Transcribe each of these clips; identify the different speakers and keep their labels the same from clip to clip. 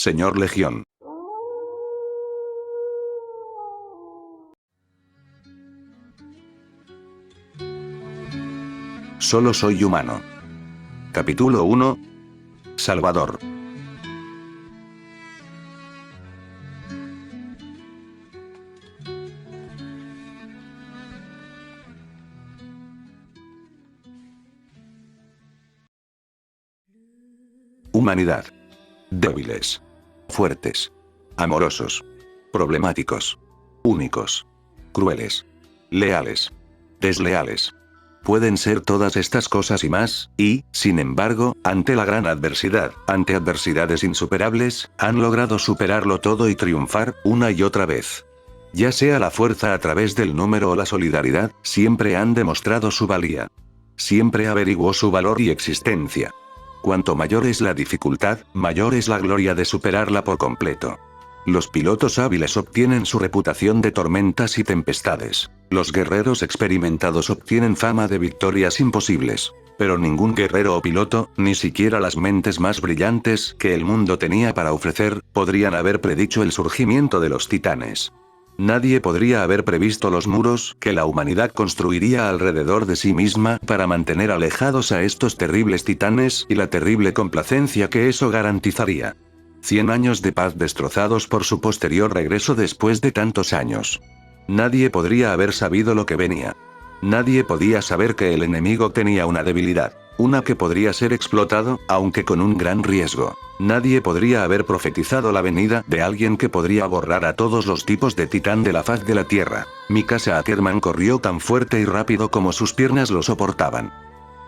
Speaker 1: señor Legión. Solo soy humano. Capítulo 1. Salvador. Humanidad. Débiles. Fuertes. Amorosos. Problemáticos. Únicos. Crueles. Leales. Desleales. Pueden ser todas estas cosas y más, y, sin embargo, ante la gran adversidad, ante adversidades insuperables, han logrado superarlo todo y triunfar, una y otra vez. Ya sea la fuerza a través del número o la solidaridad, siempre han demostrado su valía. Siempre averiguó su valor y existencia. Cuanto mayor es la dificultad, mayor es la gloria de superarla por completo. Los pilotos hábiles obtienen su reputación de tormentas y tempestades. Los guerreros experimentados obtienen fama de victorias imposibles. Pero ningún guerrero o piloto, ni siquiera las mentes más brillantes que el mundo tenía para ofrecer, podrían haber predicho el surgimiento de los titanes. Nadie podría haber previsto los muros que la humanidad construiría alrededor de sí misma para mantener alejados a estos terribles titanes y la terrible complacencia que eso garantizaría. 100 años de paz destrozados por su posterior regreso después de tantos años. Nadie podría haber sabido lo que venía. Nadie podía saber que el enemigo tenía una debilidad, una que podría ser explotado, aunque con un gran riesgo. Nadie podría haber profetizado la venida de alguien que podría borrar a todos los tipos de titán de la faz de la tierra. Mikasa Ackerman corrió tan fuerte y rápido como sus piernas lo soportaban.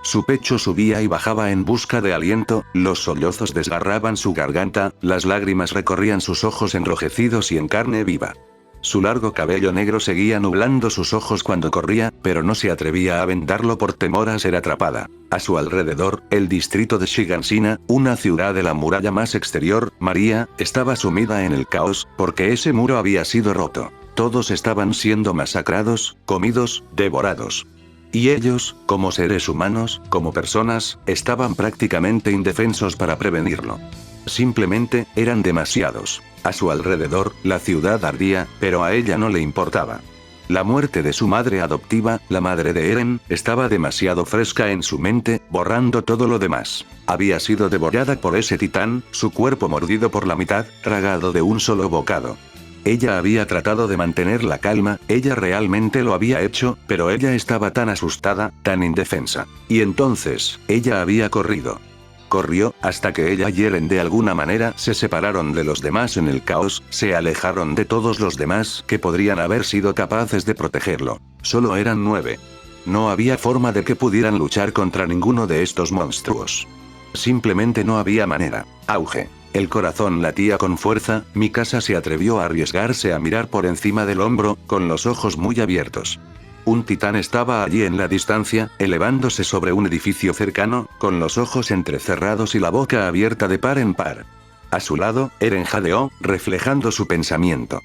Speaker 1: Su pecho subía y bajaba en busca de aliento, los sollozos desgarraban su garganta, las lágrimas recorrían sus ojos enrojecidos y en carne viva. Su largo cabello negro seguía nublando sus ojos cuando corría, pero no se atrevía a vendarlo por temor a ser atrapada. A su alrededor, el distrito de Shiganshina, una ciudad de la muralla más exterior, María, estaba sumida en el caos, porque ese muro había sido roto. Todos estaban siendo masacrados, comidos, devorados. Y ellos, como seres humanos, como personas, estaban prácticamente indefensos para prevenirlo. Simplemente, eran demasiados. A su alrededor, la ciudad ardía, pero a ella no le importaba. La muerte de su madre adoptiva, la madre de Eren, estaba demasiado fresca en su mente, borrando todo lo demás. Había sido devorada por ese titán, su cuerpo mordido por la mitad, tragado de un solo bocado. Ella había tratado de mantener la calma, ella realmente lo había hecho, pero ella estaba tan asustada, tan indefensa. Y entonces, ella había corrido. Corrió, hasta que ella y Eren de alguna manera se separaron de los demás en el caos, se alejaron de todos los demás que podrían haber sido capaces de protegerlo. Solo eran 9. No había forma de que pudieran luchar contra ninguno de estos monstruos. Simplemente no había manera. Auge. El corazón latía con fuerza, Mikasa se atrevió a arriesgarse a mirar por encima del hombro, con los ojos muy abiertos. Un titán estaba allí en la distancia, elevándose sobre un edificio cercano, con los ojos entrecerrados y la boca abierta de par en par. A su lado, Eren jadeó, reflejando su pensamiento.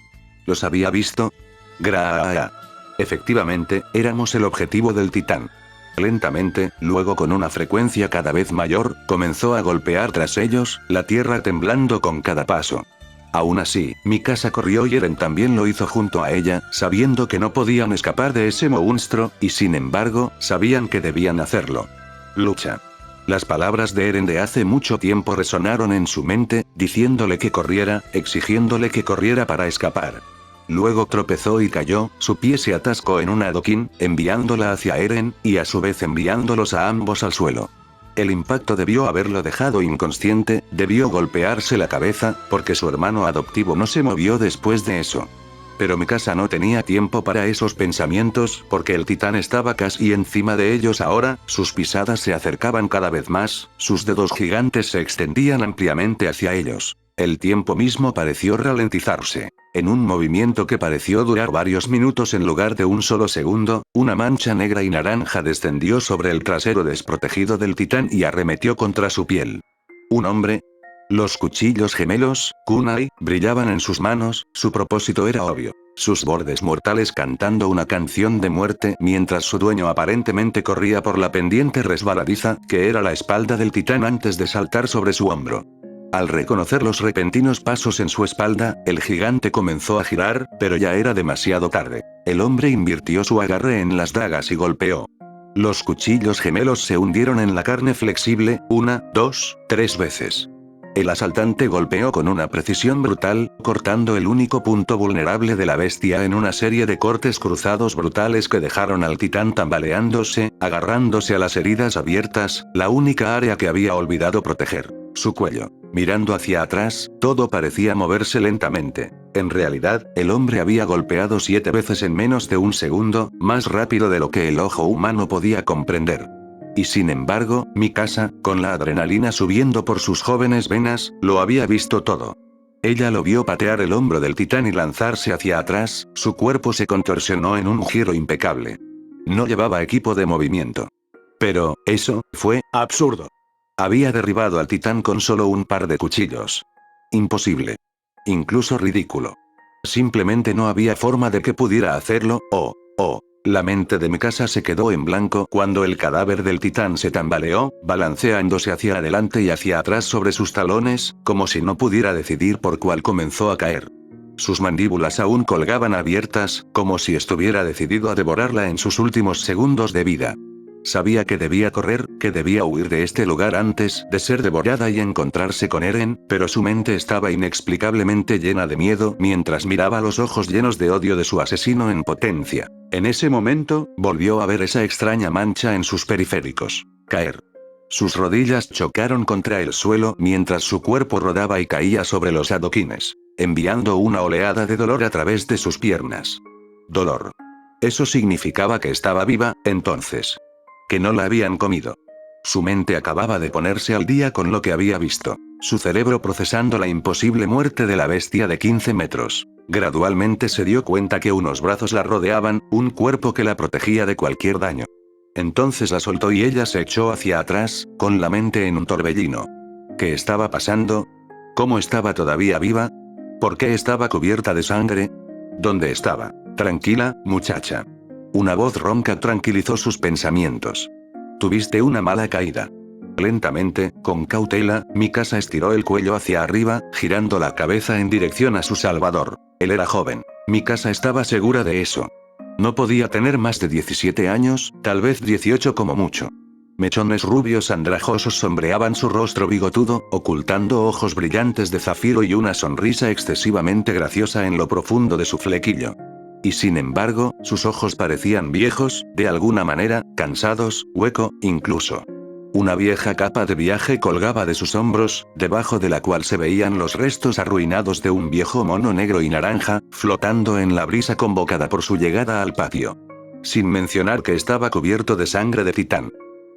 Speaker 1: ¿Los había visto? Graa. Efectivamente, éramos el objetivo del titán. Lentamente, luego con una frecuencia cada vez mayor, comenzó a golpear tras ellos, la tierra temblando con cada paso. Aún así, Mikasa corrió y Eren también lo hizo junto a ella, sabiendo que no podían escapar de ese monstruo, y sin embargo, sabían que debían hacerlo. Lucha. Las palabras de Eren de hace mucho tiempo resonaron en su mente, diciéndole que corriera, exigiéndole que corriera para escapar. Luego tropezó y cayó, su pie se atascó en un adoquín, enviándola hacia Eren, y a su vez enviándolos a ambos al suelo. El impacto debió haberlo dejado inconsciente, debió golpearse la cabeza, porque su hermano adoptivo no se movió después de eso. Pero Mikasa no tenía tiempo para esos pensamientos, porque el titán estaba casi encima de ellos ahora, sus pisadas se acercaban cada vez más, sus dedos gigantes se extendían ampliamente hacia ellos. El tiempo mismo pareció ralentizarse. En un movimiento que pareció durar varios minutos en lugar de un solo segundo, una mancha negra y naranja descendió sobre el trasero desprotegido del titán y arremetió contra su piel. ¿Un hombre? Los cuchillos gemelos, kunai, brillaban en sus manos, su propósito era obvio. Sus bordes mortales cantando una canción de muerte mientras su dueño aparentemente corría por la pendiente resbaladiza, que era la espalda del titán antes de saltar sobre su hombro. Al reconocer los repentinos pasos en su espalda, el gigante comenzó a girar, pero ya era demasiado tarde. El hombre invirtió su agarre en las dagas y golpeó. Los cuchillos gemelos se hundieron en la carne flexible, 1, 2, 3 veces. El asaltante golpeó con una precisión brutal, cortando el único punto vulnerable de la bestia en una serie de cortes cruzados brutales que dejaron al titán tambaleándose, agarrándose a las heridas abiertas, la única área que había olvidado proteger, su cuello. Mirando hacia atrás, todo parecía moverse lentamente. En realidad, el hombre había golpeado 7 veces en menos de un segundo, más rápido de lo que el ojo humano podía comprender. Y sin embargo, Mikasa, con la adrenalina subiendo por sus jóvenes venas, lo había visto todo. Ella lo vio patear el hombro del titán y lanzarse hacia atrás, su cuerpo se contorsionó en un giro impecable. No llevaba equipo de movimiento. Pero, eso, fue absurdo. Había derribado al titán con solo un par de cuchillos. Imposible. Incluso ridículo. Simplemente no había forma de que pudiera hacerlo, La mente de Mikasa se quedó en blanco cuando el cadáver del titán se tambaleó, balanceándose hacia adelante y hacia atrás sobre sus talones, como si no pudiera decidir por cuál comenzó a caer. Sus mandíbulas aún colgaban abiertas, como si estuviera decidido a devorarla en sus últimos segundos de vida. Sabía que debía correr, que debía huir de este lugar antes de ser devorada y encontrarse con Eren, pero su mente estaba inexplicablemente llena de miedo mientras miraba los ojos llenos de odio de su asesino en potencia. En ese momento, volvió a ver esa extraña mancha en sus periféricos. Caer. Sus rodillas chocaron contra el suelo mientras su cuerpo rodaba y caía sobre los adoquines, enviando una oleada de dolor a través de sus piernas. Dolor. Eso significaba que estaba viva, entonces. Que no la habían comido. Su mente acababa de ponerse al día con lo que había visto. Su cerebro procesando la imposible muerte de la bestia de 15 metros. Gradualmente se dio cuenta que unos brazos la rodeaban, un cuerpo que la protegía de cualquier daño. Entonces la soltó y ella se echó hacia atrás, con la mente en un torbellino. ¿Qué estaba pasando? ¿Cómo estaba todavía viva? ¿Por qué estaba cubierta de sangre? ¿Dónde estaba? Tranquila, muchacha. Una voz ronca tranquilizó sus pensamientos. Tuviste una mala caída. Lentamente, con cautela, Mikasa estiró el cuello hacia arriba, girando la cabeza en dirección a su salvador. Él era joven. Mikasa estaba segura de eso. No podía tener más de 17 años, tal vez 18 como mucho. Mechones rubios andrajosos sombreaban su rostro bigotudo, ocultando ojos brillantes de zafiro y una sonrisa excesivamente graciosa en lo profundo de su flequillo. Y sin embargo, sus ojos parecían viejos, de alguna manera, cansados, hueco, incluso. Una vieja capa de viaje colgaba de sus hombros, debajo de la cual se veían los restos arruinados de un viejo mono negro y naranja, flotando en la brisa convocada por su llegada al patio. Sin mencionar que estaba cubierto de sangre de titán.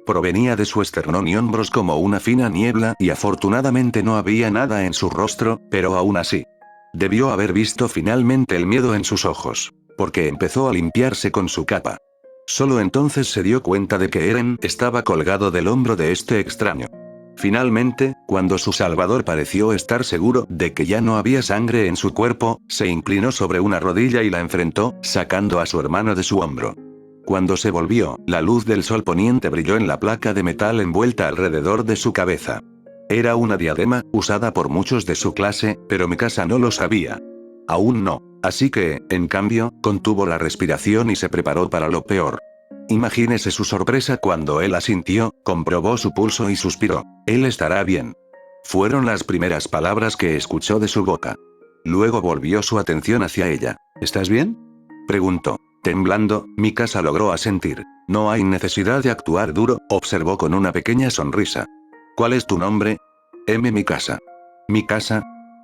Speaker 1: Provenía de su esternón y hombros como una fina niebla y afortunadamente no había nada en su rostro, pero aún así. Debió haber visto finalmente el miedo en sus ojos, porque empezó a limpiarse con su capa. Solo entonces se dio cuenta de que Eren estaba colgado del hombro de este extraño. Finalmente, cuando su salvador pareció estar seguro de que ya no había sangre en su cuerpo, se inclinó sobre una rodilla y la enfrentó, sacando a su hermano de su hombro. Cuando se volvió, la luz del sol poniente brilló en la placa de metal envuelta alrededor de su cabeza. Era una diadema, usada por muchos de su clase, pero Mikasa no lo sabía. Aún no. Así que, en cambio, contuvo la respiración y se preparó para lo peor. Imagínese su sorpresa cuando él asintió, comprobó su pulso y suspiró. Él estará bien. Fueron las primeras palabras que escuchó de su boca. Luego volvió su atención hacia ella. ¿Estás bien?, preguntó. Temblando, Mikasa logró asentir. No hay necesidad de actuar duro, observó con una pequeña sonrisa. ¿Cuál es tu nombre? Mikasa. ¿Mikasa?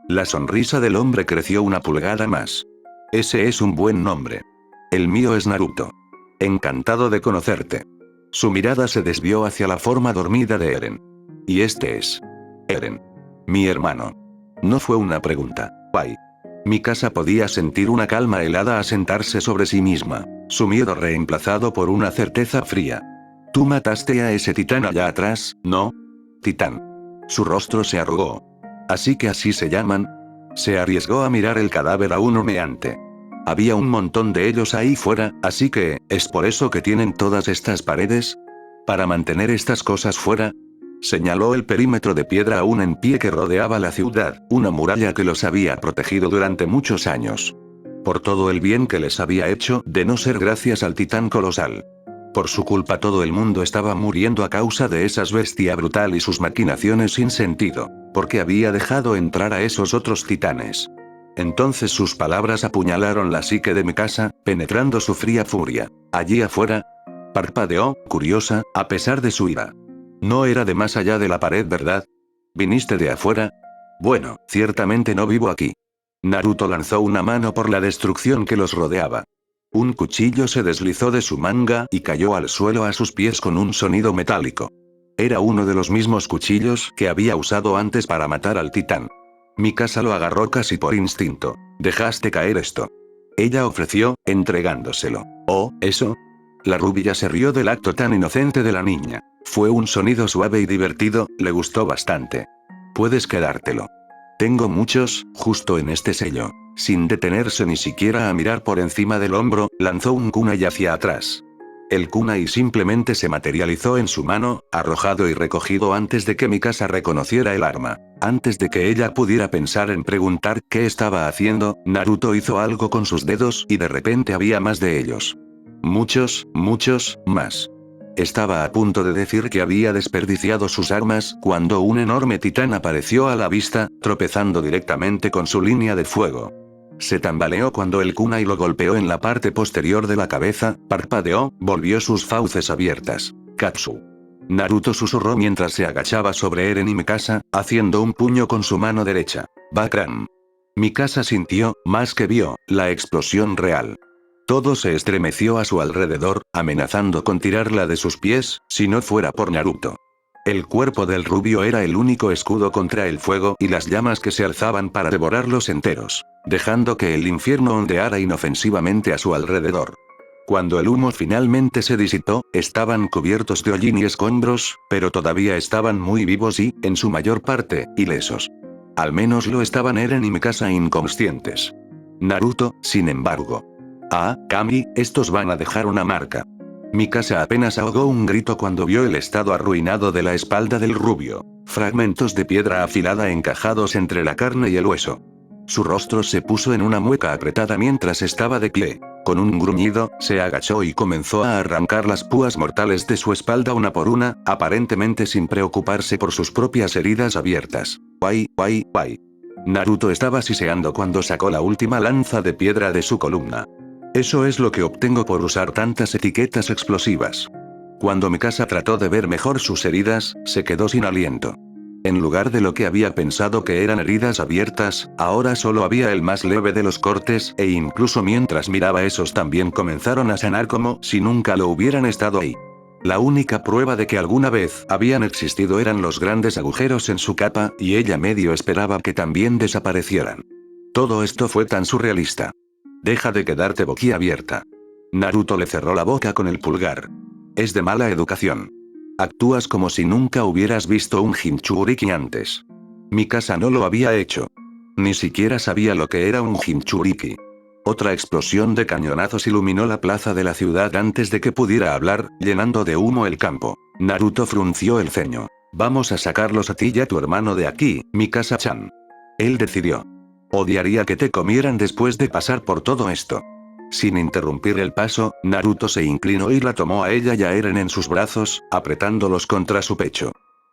Speaker 1: La sonrisa del hombre creció una pulgada más. Ese es un buen nombre. El mío es Naruto. Encantado de conocerte. Su mirada se desvió hacia la forma dormida de Eren. Y este es Eren. Mi hermano. No fue una pregunta. Ay. Mikasa podía sentir una calma helada asentarse sobre sí misma, su miedo reemplazado por una certeza fría. Tú mataste a ese titán allá atrás, ¿no? Titán. Su rostro se arrugó. ¿Así que así se llaman? Se arriesgó a mirar el cadáver aún humeante. Había un montón de ellos ahí fuera, así que, ¿es por eso que tienen todas estas paredes? ¿Para mantener estas cosas fuera? Señaló el perímetro de piedra aún en pie que rodeaba la ciudad, una muralla que los había protegido durante muchos años. Por todo el bien que les había hecho, de no ser gracias al titán colosal. Por su culpa todo el mundo estaba muriendo a causa de esa bestia brutal y sus maquinaciones sin sentido, porque había dejado entrar a esos otros titanes. Entonces sus palabras apuñalaron la psique de Mikasa, penetrando su fría furia. Allí afuera, parpadeó, curiosa, a pesar de su ira. No era de más allá de la pared, ¿verdad? ¿Viniste de afuera? Bueno, ciertamente no vivo aquí. Naruto lanzó una mano por la destrucción que los rodeaba. Un cuchillo se deslizó de su manga y cayó al suelo a sus pies con un sonido metálico. Era uno de los mismos cuchillos que había usado antes para matar al titán. Mikasa lo agarró casi por instinto. ¿Dejaste caer esto? Ella ofreció, entregándoselo. ¿Oh, eso? La rubia se rió del acto tan inocente de la niña. Fue un sonido suave y divertido, le gustó bastante. Puedes quedártelo. Tengo muchos, justo en este sello. Sin detenerse ni siquiera a mirar por encima del hombro, lanzó un kunai hacia atrás. El kunai simplemente se materializó en su mano, arrojado y recogido antes de que Mikasa reconociera el arma. Antes de que ella pudiera pensar en preguntar qué estaba haciendo, Naruto hizo algo con sus dedos y de repente había más de ellos. Muchos, muchos, más. Estaba a punto de decir que había desperdiciado sus armas cuando un enorme titán apareció a la vista, tropezando directamente con su línea de fuego. Se tambaleó cuando el kunai lo golpeó en la parte posterior de la cabeza, parpadeó, volvió sus fauces abiertas. Katsu. Naruto susurró mientras se agachaba sobre Eren y Mikasa, haciendo un puño con su mano derecha. Bakram. Mikasa sintió, más que vio, la explosión real. Todo se estremeció a su alrededor, amenazando con tirarla de sus pies, si no fuera por Naruto. El cuerpo del rubio era el único escudo contra el fuego y las llamas que se alzaban para devorarlos enteros, dejando que el infierno ondeara inofensivamente a su alrededor. Cuando el humo finalmente se disipó, estaban cubiertos de hollín y escombros, pero todavía estaban muy vivos y, en su mayor parte, ilesos. Al menos lo estaban Eren y Mikasa inconscientes. Naruto, sin embargo. Ah, Kami, estos van a dejar una marca. Mikasa apenas ahogó un grito cuando vio el estado arruinado de la espalda del rubio. Fragmentos de piedra afilada encajados entre la carne y el hueso. Su rostro se puso en una mueca apretada mientras estaba de pie. Con un gruñido, se agachó y comenzó a arrancar las púas mortales de su espalda una por una, aparentemente sin preocuparse por sus propias heridas abiertas. Guay, guay, guay. Naruto estaba siseando cuando sacó la última lanza de piedra de su columna. Eso es lo que obtengo por usar tantas etiquetas explosivas. Cuando Mikasa trató de ver mejor sus heridas, se quedó sin aliento. En lugar de lo que había pensado que eran heridas abiertas, ahora solo había el más leve de los cortes, e incluso mientras miraba esos también comenzaron a sanar como si nunca lo hubieran estado ahí. La única prueba de que alguna vez habían existido eran los grandes agujeros en su capa, y ella medio esperaba que también desaparecieran. Todo esto fue tan surrealista. Deja de quedarte boquiabierta. Naruto le cerró la boca con el pulgar. Es de mala educación. Actúas como si nunca hubieras visto un Jinchuriki antes. Mikasa no lo había hecho. Ni siquiera sabía lo que era un Jinchuriki. Otra explosión de cañonazos iluminó la plaza de la ciudad antes de que pudiera hablar, llenando de humo el campo. Naruto frunció el ceño. Vamos a sacarlos a ti y a tu hermano de aquí, Mikasa-chan. Él decidió. Odiaría que te comieran después de pasar por todo esto. Sin interrumpir el paso, Naruto se inclinó y la tomó a ella y a Eren en sus brazos, apretándolos contra su pecho.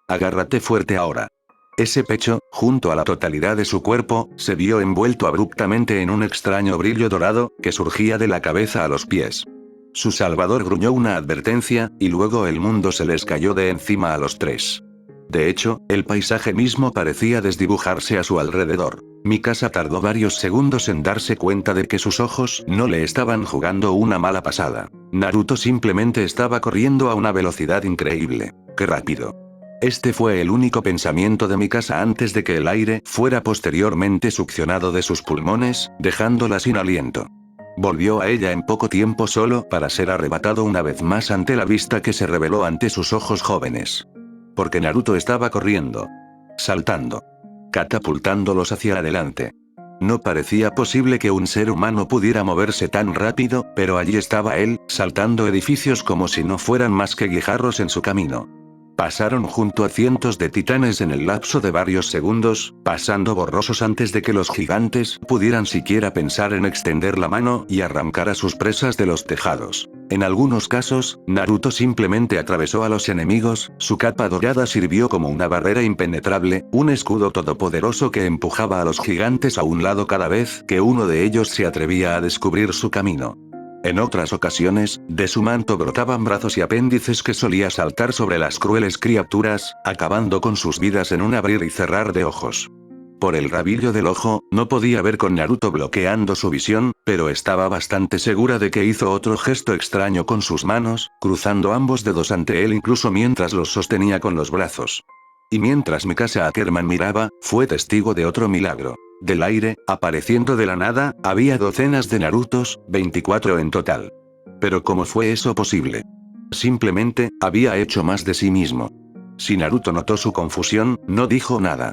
Speaker 1: Agárrate fuerte ahora. Ese pecho, junto a la totalidad de su cuerpo, se vio envuelto abruptamente en un extraño brillo dorado, que surgía de la cabeza a los pies. Su salvador gruñó una advertencia, y luego el mundo se les cayó de encima a los tres. De hecho, el paisaje mismo parecía desdibujarse a su alrededor. Mikasa tardó varios segundos en darse cuenta de que sus ojos no le estaban jugando una mala pasada. Naruto simplemente estaba corriendo a una velocidad increíble. ¡Qué rápido! Este fue el único pensamiento de Mikasa antes de que el aire fuera posteriormente succionado de sus pulmones, dejándola sin aliento. Volvió a ella en poco tiempo solo para ser arrebatado una vez más ante la vista que se reveló ante sus ojos jóvenes. Porque Naruto estaba corriendo. Saltando. Catapultándolos hacia adelante. No parecía posible que un ser humano pudiera moverse tan rápido, pero allí estaba él, saltando edificios como si no fueran más que guijarros en su camino. Pasaron junto a cientos de titanes en el lapso de varios segundos, pasando borrosos antes de que los gigantes pudieran siquiera pensar en extender la mano y arrancar a sus presas de los tejados. En algunos casos, Naruto simplemente atravesó a los enemigos, su capa dorada sirvió como una barrera impenetrable, un escudo todopoderoso que empujaba a los gigantes a un lado cada vez que uno de ellos se atrevía a descubrir su camino. En otras ocasiones, de su manto brotaban brazos y apéndices que solía saltar sobre las crueles criaturas, acabando con sus vidas en un abrir y cerrar de ojos. Por el rabillo del ojo, no podía ver con Naruto bloqueando su visión, pero estaba bastante segura de que hizo otro gesto extraño con sus manos, cruzando ambos dedos ante él incluso mientras los sostenía con los brazos. Y mientras Mikasa Ackerman miraba, fue testigo de otro milagro. Del aire, apareciendo de la nada, había docenas de Narutos, 24 en total. Pero ¿cómo fue eso posible? Simplemente, había hecho más de sí mismo. Si Naruto notó su confusión, no dijo nada.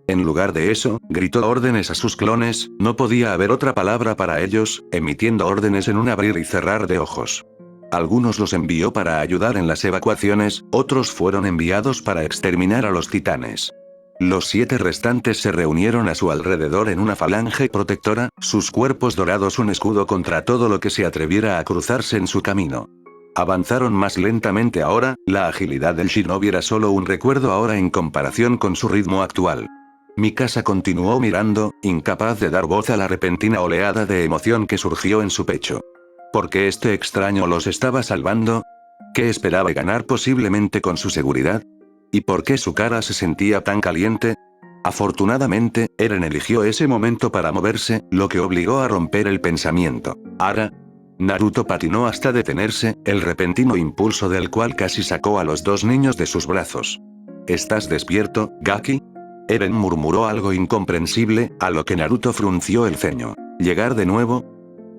Speaker 1: En lugar de eso, gritó órdenes a sus clones, no podía haber otra palabra para ellos, emitiendo órdenes en un abrir y cerrar de ojos. Algunos los envió para ayudar en las evacuaciones, otros fueron enviados para exterminar a los titanes. Los 7 restantes se reunieron a su alrededor en una falange protectora, sus cuerpos dorados un escudo contra todo lo que se atreviera a cruzarse en su camino. Avanzaron más lentamente ahora, la agilidad del shinobi era solo un recuerdo ahora en comparación con su ritmo actual. Mikasa continuó mirando, incapaz de dar voz a la repentina oleada de emoción que surgió en su pecho. ¿Por qué este extraño los estaba salvando? ¿Qué esperaba ganar posiblemente con su seguridad? ¿Y por qué su cara se sentía tan caliente? Afortunadamente, Eren eligió ese momento para moverse, lo que obligó a romper el pensamiento. Ara. Naruto patinó hasta detenerse, el repentino impulso del cual casi sacó a los 2 niños de sus brazos. ¿Estás despierto, Gaki? Eren murmuró algo incomprensible, a lo que Naruto frunció el ceño. ¿Llegar de nuevo?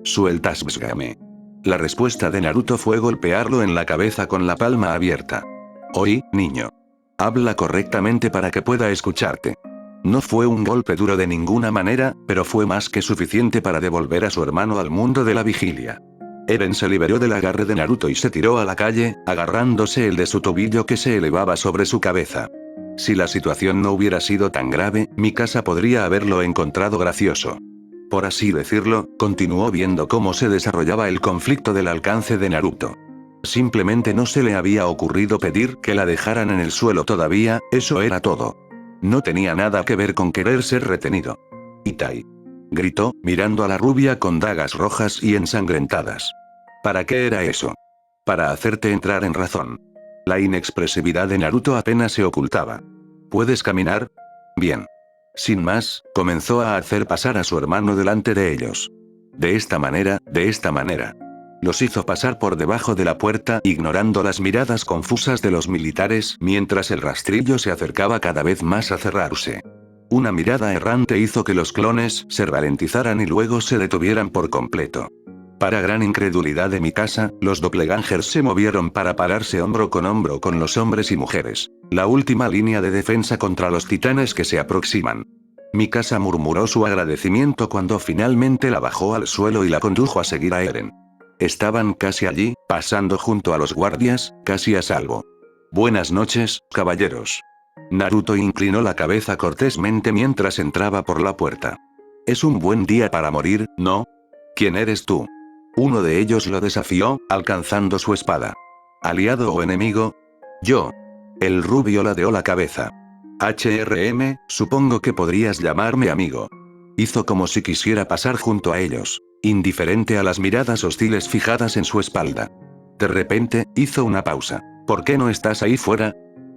Speaker 1: Sueltas Sasuke. La respuesta de Naruto fue golpearlo en la cabeza con la palma abierta. Oí, niño. Habla correctamente para que pueda escucharte. No fue un golpe duro de ninguna manera, pero fue más que suficiente para devolver a su hermano al mundo de la vigilia. Eren se liberó del agarre de Naruto y se tiró a la calle, agarrándose el de su tobillo que se elevaba sobre su cabeza. Si la situación no hubiera sido tan grave, Mikasa podría haberlo encontrado gracioso. Por así decirlo, continuó viendo cómo se desarrollaba el conflicto del alcance de Naruto. Simplemente no se le había ocurrido pedir que la dejaran en el suelo todavía, eso era todo. No tenía nada que ver con querer ser retenido. Itai. Gritó, mirando a la rubia con dagas rojas y ensangrentadas. ¿Para qué era eso? Para hacerte entrar en razón. La inexpresividad de Naruto apenas se ocultaba. ¿Puedes caminar? Bien. Sin más, comenzó a hacer pasar a su hermano delante de ellos. De esta manera, de esta manera. Los hizo pasar por debajo de la puerta, ignorando las miradas confusas de los militares, mientras el rastrillo se acercaba cada vez más a cerrarse. Una mirada errante hizo que los clones se ralentizaran y luego se detuvieran por completo. Para gran incredulidad de Mikasa, los doppelgangers se movieron para pararse hombro con los hombres y mujeres. La última línea de defensa contra los titanes que se aproximan. Mikasa murmuró su agradecimiento cuando finalmente la bajó al suelo y la condujo a seguir a Eren. Estaban casi allí, pasando junto a los guardias, casi a salvo. Buenas noches, caballeros. Naruto inclinó la cabeza cortésmente mientras entraba por la puerta. Es un buen día para morir, ¿no? ¿Quién eres tú? Uno de ellos lo desafió, alcanzando su espada. ¿Aliado o enemigo? Yo. El rubio ladeó la cabeza. Supongo que podrías llamarme amigo. Hizo como si quisiera pasar junto a ellos, indiferente a las miradas hostiles fijadas en su espalda. De repente, hizo una pausa. ¿Por qué no estás ahí fuera?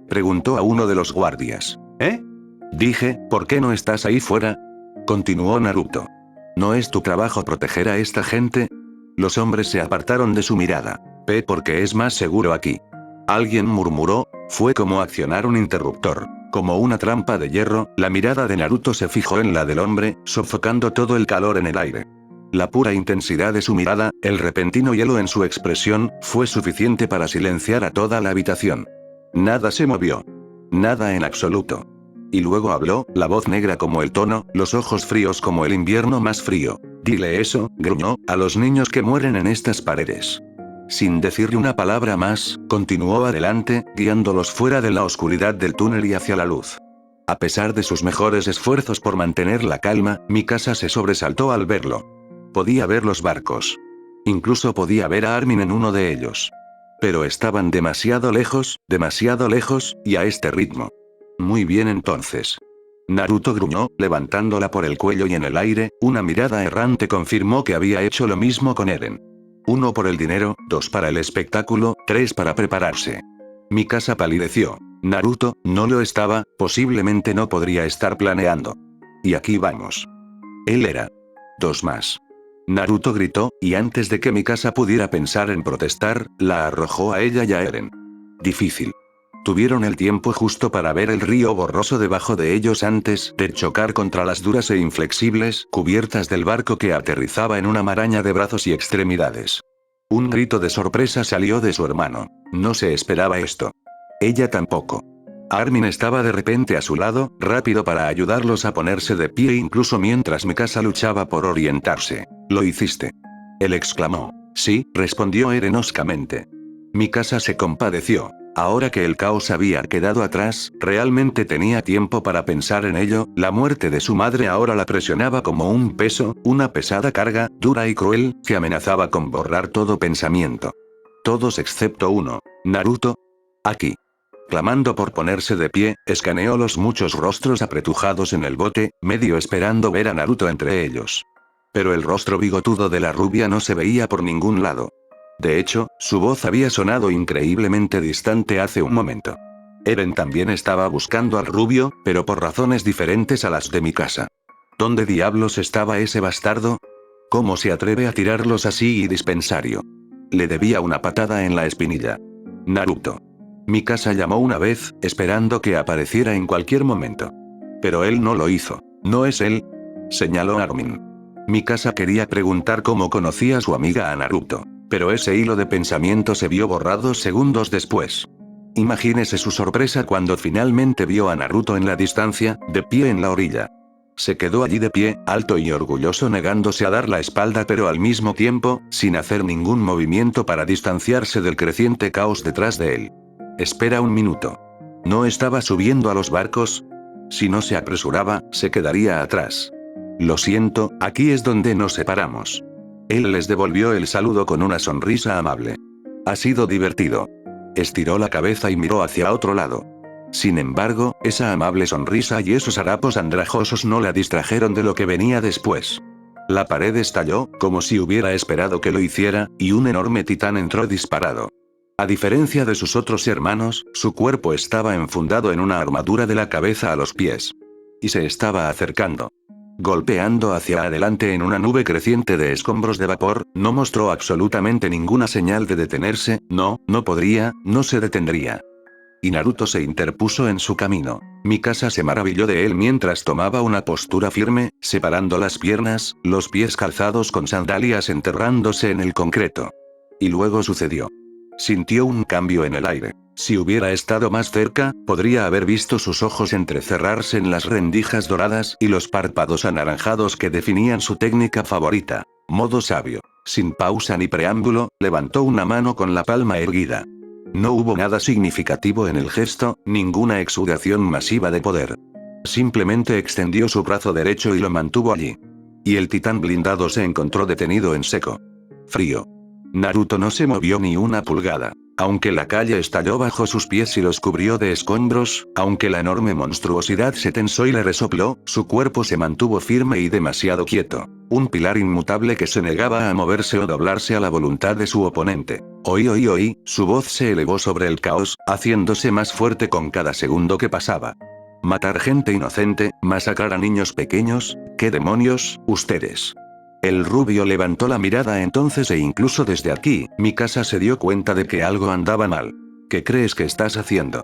Speaker 1: Preguntó a uno de los guardias. ¿Eh? Dije, ¿por qué no estás ahí fuera? Continuó Naruto. ¿No es tu trabajo proteger a esta gente? Los hombres se apartaron de su mirada. Porque es más seguro aquí. Alguien murmuró, fue como accionar un interruptor. Como una trampa de hierro, la mirada de Naruto se fijó en la del hombre, sofocando todo el calor en el aire. La pura intensidad de su mirada, el repentino hielo en su expresión, fue suficiente para silenciar a toda la habitación. Nada se movió. Nada en absoluto. Y luego habló, la voz negra como el tono, los ojos fríos como el invierno más frío. Dile eso, gruñó, a los niños que mueren en estas paredes. Sin decirle una palabra más, continuó adelante, guiándolos fuera de la oscuridad del túnel y hacia la luz. A pesar de sus mejores esfuerzos por mantener la calma, Mikasa se sobresaltó al verlo. Podía ver los barcos. Incluso podía ver a Armin en uno de ellos. Pero estaban demasiado lejos, y a este ritmo. Muy bien entonces. Naruto gruñó, levantándola por el cuello y en el aire, una mirada errante confirmó que había hecho lo mismo con Eren. 1 por el dinero, 2 para el espectáculo, 3 para prepararse. Mikasa palideció. Naruto, no lo estaba, posiblemente no podría estar planeando. Y aquí vamos. Él era. 2 más. Naruto gritó, y antes de que Mikasa pudiera pensar en protestar, la arrojó a ella y a Eren. Difícil. Tuvieron el tiempo justo para ver el río borroso debajo de ellos antes de chocar contra las duras e inflexibles cubiertas del barco que aterrizaba en una maraña de brazos y extremidades. Un grito de sorpresa salió de su hermano. No se esperaba esto. Ella tampoco. Armin estaba de repente a su lado, rápido para ayudarlos a ponerse de pie incluso mientras Mikasa luchaba por orientarse. «Lo hiciste». Él exclamó. «Sí», respondió Eren hoscamente. Mikasa se compadeció. Ahora que el caos había quedado atrás, realmente tenía tiempo para pensar en ello, la muerte de su madre ahora la presionaba como un peso, una pesada carga, dura y cruel, que amenazaba con borrar todo pensamiento. Todos excepto uno. Naruto. Aquí. Clamando por ponerse de pie, escaneó los muchos rostros apretujados en el bote, medio esperando ver a Naruto entre ellos. Pero el rostro bigotudo de la rubia no se veía por ningún lado. De hecho, su voz había sonado increíblemente distante hace un momento. Eren también estaba buscando al rubio, pero por razones diferentes a las de Mikasa. ¿Dónde diablos estaba ese bastardo? ¿Cómo se atreve a tirarlos así y dispensario? Le debía una patada en la espinilla. Naruto. Mikasa llamó una vez, esperando que apareciera en cualquier momento. Pero él no lo hizo. ¿No es él?, señaló Armin. Mikasa quería preguntar cómo conocía a su amiga a Naruto. Pero ese hilo de pensamiento se vio borrado segundos después. Imagínese su sorpresa cuando finalmente vio a Naruto en la distancia, de pie en la orilla. Se quedó allí de pie, alto y orgulloso negándose a dar la espalda pero al mismo tiempo, sin hacer ningún movimiento para distanciarse del creciente caos detrás de él. Espera un minuto. ¿No estaba subiendo a los barcos? Si no se apresuraba, se quedaría atrás. Lo siento, aquí es donde nos separamos. Él les devolvió el saludo con una sonrisa amable. Ha sido divertido. Estiró la cabeza y miró hacia otro lado. Sin embargo, esa amable sonrisa y esos harapos andrajosos no la distrajeron de lo que venía después. La pared estalló, como si hubiera esperado que lo hiciera, y un enorme titán entró disparado. A diferencia de sus otros hermanos, su cuerpo estaba enfundado en una armadura de la cabeza a los pies. Y se estaba acercando. Golpeando hacia adelante en una nube creciente de escombros de vapor, no mostró absolutamente ninguna señal de detenerse, no podría, no se detendría. Y Naruto se interpuso en su camino. Mikasa se maravilló de él mientras tomaba una postura firme, separando las piernas, los pies calzados con sandalias enterrándose en el concreto. Y luego sucedió. Sintió un cambio en el aire. Si hubiera estado más cerca, podría haber visto sus ojos entrecerrarse en las rendijas doradas y los párpados anaranjados que definían su técnica favorita. Modo sabio. Sin pausa ni preámbulo, levantó una mano con la palma erguida. No hubo nada significativo en el gesto, ninguna exudación masiva de poder. Simplemente extendió su brazo derecho y lo mantuvo allí. Y el titán blindado se encontró detenido en seco. Frío. Naruto no se movió ni una pulgada. Aunque la calle estalló bajo sus pies y los cubrió de escombros, aunque la enorme monstruosidad se tensó y le resopló, su cuerpo se mantuvo firme y demasiado quieto. Un pilar inmutable que se negaba a moverse o doblarse a la voluntad de su oponente. Oí, su voz se elevó sobre el caos, haciéndose más fuerte con cada segundo que pasaba. Matar gente inocente, masacrar a niños pequeños, ¿qué demonios, ustedes? El rubio levantó la mirada entonces e incluso desde aquí, Mikasa se dio cuenta de que algo andaba mal. ¿Qué crees que estás haciendo?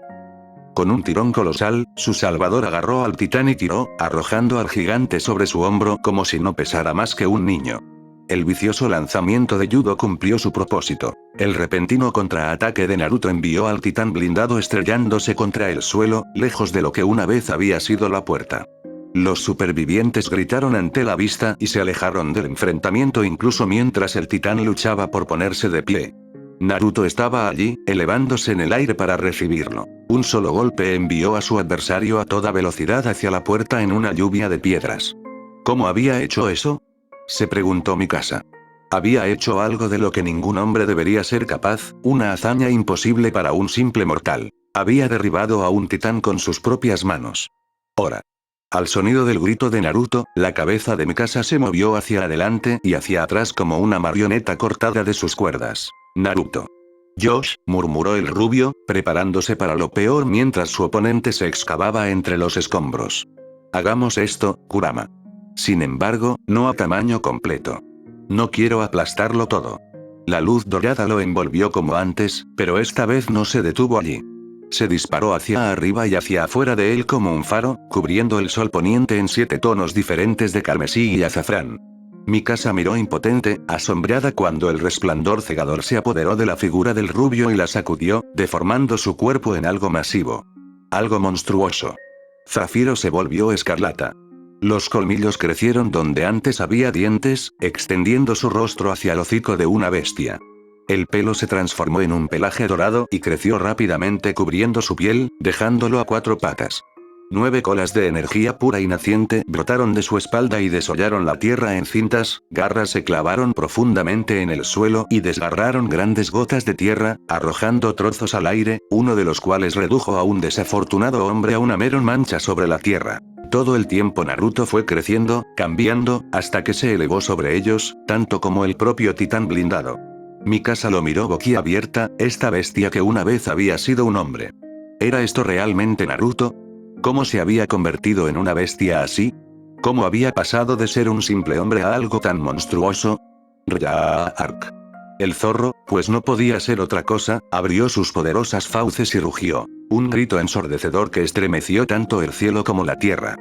Speaker 1: Con un tirón colosal, su salvador agarró al titán y tiró, arrojando al gigante sobre su hombro como si no pesara más que un niño. El vicioso lanzamiento de judo cumplió su propósito. El repentino contraataque de Naruto envió al titán blindado estrellándose contra el suelo, lejos de lo que una vez había sido la puerta. Los supervivientes gritaron ante la vista y se alejaron del enfrentamiento incluso mientras el titán luchaba por ponerse de pie. Naruto estaba allí, elevándose en el aire para recibirlo. Un solo golpe envió a su adversario a toda velocidad hacia la puerta en una lluvia de piedras. ¿Cómo había hecho eso? Se preguntó Mikasa. Había hecho algo de lo que ningún hombre debería ser capaz, una hazaña imposible para un simple mortal. Había derribado a un titán con sus propias manos. Ora. Al sonido del grito de Naruto, la cabeza de Mikasa se movió hacia adelante y hacia atrás como una marioneta cortada de sus cuerdas. Naruto. Josh, murmuró el rubio, preparándose para lo peor mientras su oponente se excavaba entre los escombros. Hagamos esto, Kurama. Sin embargo, no a tamaño completo. No quiero aplastarlo todo. La luz dorada lo envolvió como antes, pero esta vez no se detuvo allí. Se disparó hacia arriba y hacia afuera de él como un faro, cubriendo el sol poniente en 7 tonos diferentes de carmesí y azafrán. Mikasa miró impotente, asombrada cuando el resplandor cegador se apoderó de la figura del rubio y la sacudió, deformando su cuerpo en algo masivo. Algo monstruoso. Zafiro se volvió escarlata. Los colmillos crecieron donde antes había dientes, extendiendo su rostro hacia el hocico de una bestia. El pelo se transformó en un pelaje dorado y creció rápidamente cubriendo su piel, dejándolo a 4 patas. 9 colas de energía pura y naciente brotaron de su espalda y desollaron la tierra en cintas, garras se clavaron profundamente en el suelo y desgarraron grandes gotas de tierra, arrojando trozos al aire, uno de los cuales redujo a un desafortunado hombre a una mera mancha sobre la tierra. Todo el tiempo Naruto fue creciendo, cambiando, hasta que se elevó sobre ellos, tanto como el propio titán blindado. Mikasa lo miró boquiabierta, esta bestia que una vez había sido un hombre. ¿Era esto realmente Naruto? ¿Cómo se había convertido en una bestia así? ¿Cómo había pasado de ser un simple hombre a algo tan monstruoso? Ark. El zorro, pues no podía ser otra cosa, abrió sus poderosas fauces y rugió. Un grito ensordecedor que estremeció tanto el cielo como la tierra.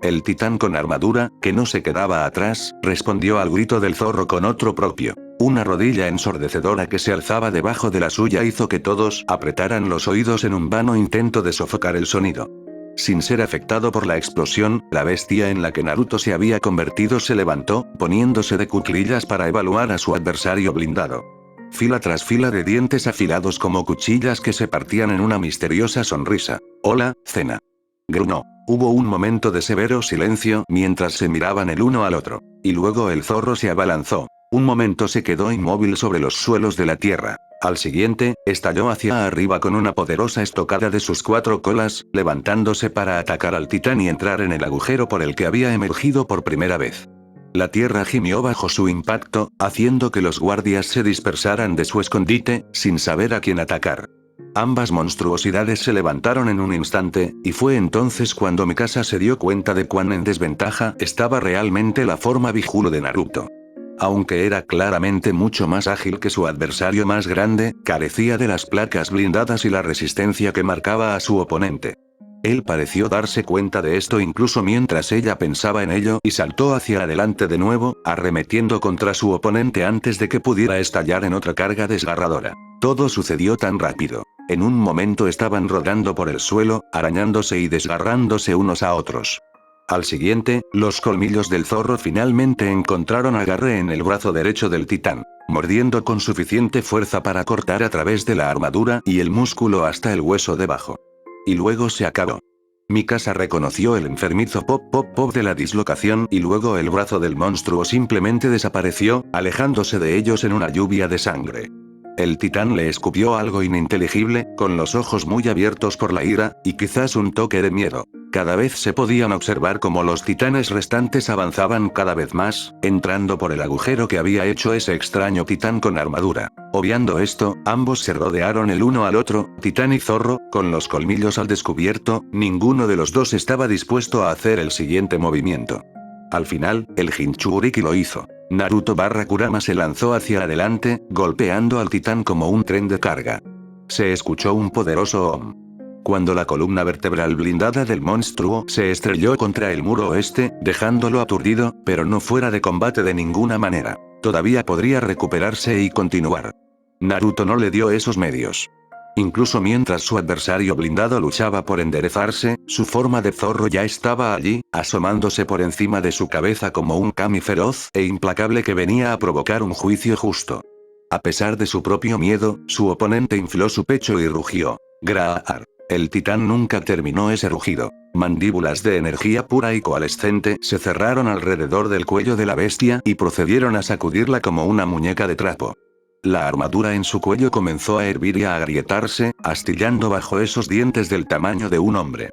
Speaker 1: El titán con armadura, que no se quedaba atrás, respondió al grito del zorro con otro propio. Una rodilla ensordecedora que se alzaba debajo de la suya hizo que todos apretaran los oídos en un vano intento de sofocar el sonido. Sin ser afectado por la explosión, la bestia en la que Naruto se había convertido se levantó, poniéndose de cuclillas para evaluar a su adversario blindado. Fila tras fila de dientes afilados como cuchillas que se partían en una misteriosa sonrisa. «Hola, Cena». Gruñó. Hubo un momento de severo silencio mientras se miraban el uno al otro. Y luego el zorro se abalanzó. Un momento se quedó inmóvil sobre los suelos de la tierra. Al siguiente, estalló hacia arriba con una poderosa estocada de sus 4 colas, levantándose para atacar al titán y entrar en el agujero por el que había emergido por primera vez. La tierra gimió bajo su impacto, haciendo que los guardias se dispersaran de su escondite, sin saber a quién atacar. Ambas monstruosidades se levantaron en un instante, y fue entonces cuando Mikasa se dio cuenta de cuán en desventaja estaba realmente la forma Biju de Naruto. Aunque era claramente mucho más ágil que su adversario más grande, carecía de las placas blindadas y la resistencia que marcaba a su oponente. Él pareció darse cuenta de esto incluso mientras ella pensaba en ello y saltó hacia adelante de nuevo, arremetiendo contra su oponente antes de que pudiera estallar en otra carga desgarradora. Todo sucedió tan rápido. En un momento estaban rodando por el suelo, arañándose y desgarrándose unos a otros. Al siguiente, los colmillos del zorro finalmente encontraron agarre en el brazo derecho del titán, mordiendo con suficiente fuerza para cortar a través de la armadura y el músculo hasta el hueso debajo. Y luego se acabó. Mikasa reconoció el enfermizo pop pop pop de la dislocación y luego el brazo del monstruo simplemente desapareció, alejándose de ellos en una lluvia de sangre. El titán le escupió algo ininteligible, con los ojos muy abiertos por la ira, y quizás un toque de miedo. Cada vez se podían observar cómo los titanes restantes avanzaban cada vez más, entrando por el agujero que había hecho ese extraño titán con armadura. Obviando esto, ambos se rodearon el uno al otro, titán y zorro, con los colmillos al descubierto, ninguno de los dos estaba dispuesto a hacer el siguiente movimiento. Al final, el Jinchuriki lo hizo. Naruto/Kurama se lanzó hacia adelante, golpeando al titán como un tren de carga. Se escuchó un poderoso om. Cuando la columna vertebral blindada del monstruo se estrelló contra el muro oeste, dejándolo aturdido, pero no fuera de combate de ninguna manera. Todavía podría recuperarse y continuar. Naruto no le dio esos medios. Incluso mientras su adversario blindado luchaba por enderezarse, su forma de zorro ya estaba allí, asomándose por encima de su cabeza como un kami feroz e implacable que venía a provocar un juicio justo. A pesar de su propio miedo, su oponente infló su pecho y rugió. Graar. El titán nunca terminó ese rugido. Mandíbulas de energía pura y coalescente se cerraron alrededor del cuello de la bestia y procedieron a sacudirla como una muñeca de trapo. La armadura en su cuello comenzó a hervir y a agrietarse, astillando bajo esos dientes del tamaño de un hombre.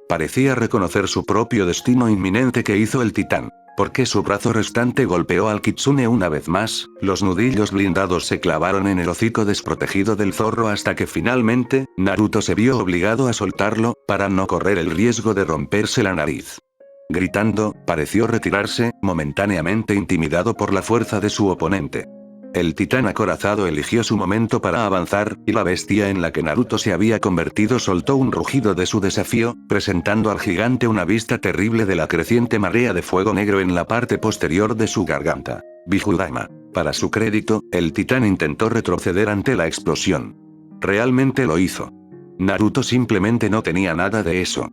Speaker 1: Parecía reconocer su propio destino inminente que hizo el titán. Porque su brazo restante golpeó al kitsune una vez más, los nudillos blindados se clavaron en el hocico desprotegido del zorro hasta que finalmente, Naruto se vio obligado a soltarlo, para no correr el riesgo de romperse la nariz. Gritando, pareció retirarse, momentáneamente intimidado por la fuerza de su oponente. El titán acorazado eligió su momento para avanzar, y la bestia en la que Naruto se había convertido soltó un rugido de su desafío, presentando al gigante una vista terrible de la creciente marea de fuego negro en la parte posterior de su garganta. Bijudama. Para su crédito, el titán intentó retroceder ante la explosión. Realmente lo hizo. Naruto simplemente no tenía nada de eso.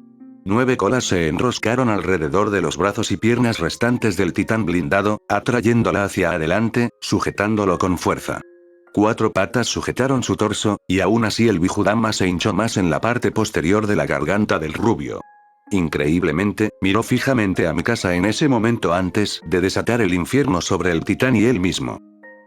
Speaker 1: 9 colas se enroscaron alrededor de los brazos y piernas restantes del titán blindado, atrayéndola hacia adelante, sujetándolo con fuerza. 4 patas sujetaron su torso, y aún así el Bijudama se hinchó más en la parte posterior de la garganta del rubio. Increíblemente, miró fijamente a Mikasa en ese momento antes de desatar el infierno sobre el titán y él mismo.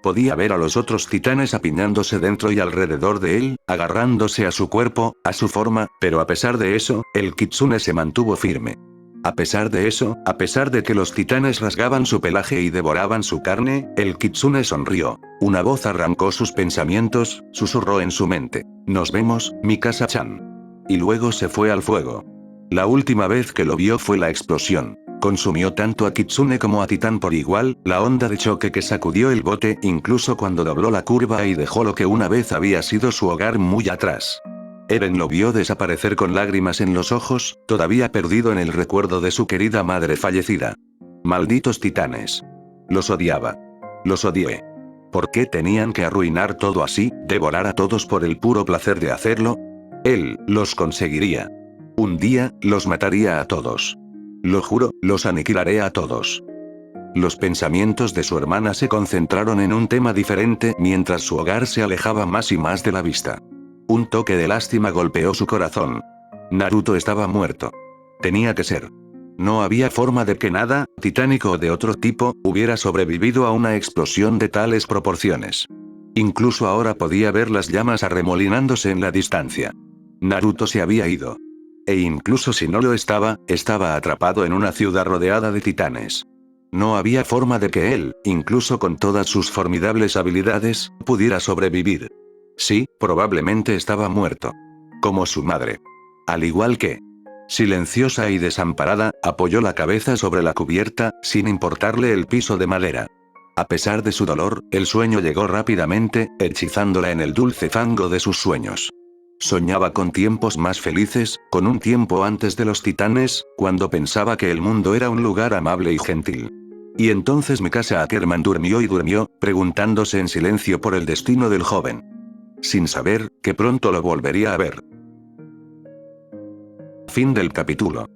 Speaker 1: Podía ver a los otros titanes apiñándose dentro y alrededor de él, agarrándose a su cuerpo, a su forma, pero a pesar de eso, el kitsune se mantuvo firme. A pesar de eso, a pesar de que los titanes rasgaban su pelaje y devoraban su carne, el kitsune sonrió. Una voz arrancó sus pensamientos, susurró en su mente. Nos vemos, Mikasa-chan. Y luego se fue al fuego. La última vez que lo vio fue la explosión. Consumió tanto a Kitsune como a Titán por igual, la onda de choque que sacudió el bote incluso cuando dobló la curva y dejó lo que una vez había sido su hogar muy atrás. Eren lo vio desaparecer con lágrimas en los ojos, todavía perdido en el recuerdo de su querida madre fallecida. Malditos titanes. Los odiaba. Los odié. ¿Por qué tenían que arruinar todo así, devorar a todos por el puro placer de hacerlo? Él los conseguiría. Un día, los mataría a todos. Lo juro, los aniquilaré a todos. Los pensamientos de su hermana se concentraron en un tema diferente mientras su hogar se alejaba más y más de la vista. Un toque de lástima golpeó su corazón. Naruto estaba muerto. Tenía que ser. No había forma de que nada, titánico o de otro tipo, hubiera sobrevivido a una explosión de tales proporciones. Incluso ahora podía ver las llamas arremolinándose en la distancia. Naruto se había ido. E incluso si no lo estaba atrapado en una ciudad rodeada de titanes. No había forma de que él, incluso con todas sus formidables habilidades, pudiera sobrevivir. Sí, probablemente estaba muerto. Como su madre. Al igual que... Silenciosa y desamparada, apoyó la cabeza sobre la cubierta, sin importarle el piso de madera. A pesar de su dolor, el sueño llegó rápidamente, hechizándola en el dulce fango de sus sueños. Soñaba con tiempos más felices, con un tiempo antes de los titanes, cuando pensaba que el mundo era un lugar amable y gentil. Y entonces Mikasa Ackerman durmió y durmió, preguntándose en silencio por el destino del joven. Sin saber, que pronto lo volvería a ver. Fin del capítulo.